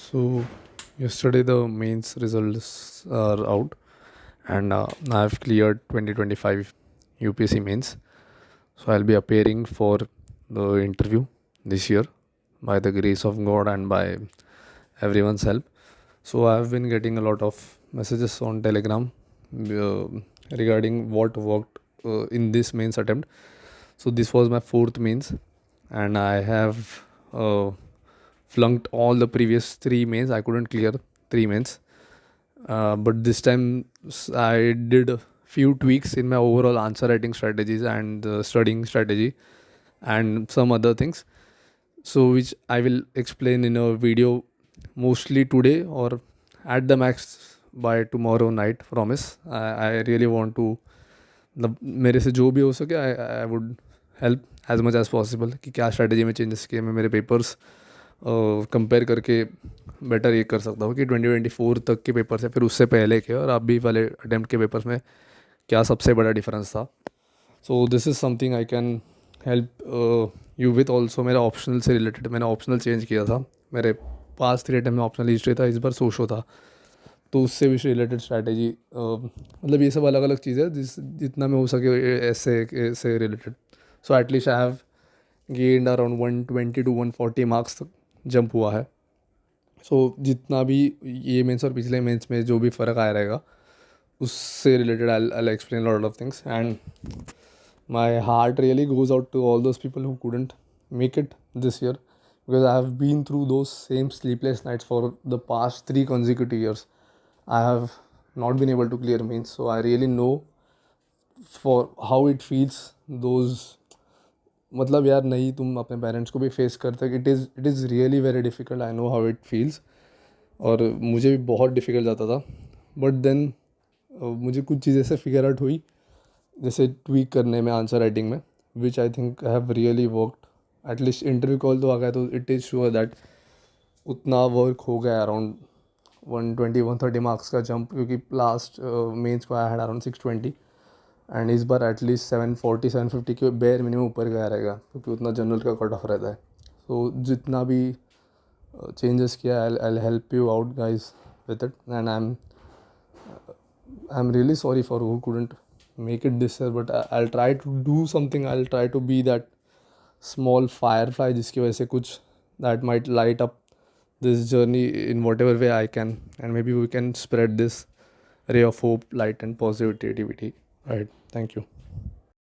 So yesterday the mains results are out, and I've cleared 2025 UPSC mains. So I'll be appearing for the interview this year by the grace of God and by everyone's help. So I've been getting a lot of messages on Telegram uh, regarding what worked in this mains attempt. So this was my fourth mains, and I have flunked all the previous three mains. I couldn't clear three mains, but this time I did a few tweaks in my overall answer writing strategies and studying strategy and some other things. So which I will explain in a video mostly today or at the max by tomorrow night. Promise. I really want to मतलब मेरे से जो भी हो सके I would help as much as possible कि क्या strategy में चेंजेस किए मैं मेरे पेपर्स कंपेयर करके बेटर ये कर सकता हूँ कि 2024 तक के पेपर्स है फिर उससे पहले के और अभी वाले अटैम्प्ट के पेपर्स में क्या सबसे बड़ा डिफरेंस था. So this is something I can help you with also. मेरा ऑप्शनल से रिलेटेड मैंने ऑप्शनल चेंज किया था. मेरे पास 3 अटैम्प्ट में ऑप्शनल हिस्ट्री था, इस बार सोशो था, तो उससे भी रिलेटेड स्ट्रैटेजी मतलब ये सब अलग अलग चीज़ है जितना में हो सके ऐसे से related. So at least I have gained around 120 to 140 marks तक जंप हुआ है. सो जितना भी ये मेंस और पिछले मेंस में जो भी फ़र्क आया रहेगा उससे related I explain lot of things. And my heart really goes out to all those people who couldn't make it this year, because I have been through those same sleepless nights for the past 3 consecutive years. I have not been able to clear mains, so I really know for how it feels. those मतलब यार नहीं तुम अपने parents को भी face करते हो. It is really very difficult. I know how it feels. और मुझे भी बहुत डिफ़िकल्ट जाता था. बट देन मुझे कुछ चीज़ें से फिगर आउट हुई, जैसे ट्वीक करने में आंसर राइटिंग में, which I think I have really worked. At least interview call तो आ गया, तो इट इज़ श्योर दैट उतना वर्क हो गया. अराउंड 120-130 मार्क्स का जंप, क्योंकि लास्ट मेंस को आई हैड अराउंड 620, एंड इस बार एटलीस्ट 740-750 के बेयर मिनिमम ऊपर गया रहेगा, क्योंकि उतना जनरल का कट ऑफ रहता है. तो जितना भी चेंजेस किया, I help you out guys with it. And I am really sorry for who couldn't make it this year, but I'll try to do something. I'll try to be that small firefly जिसकी वजह से कुछ that might light up this journey in whatever way I can, and maybe we can spread this ray of hope, light and positivity. Right, thank you.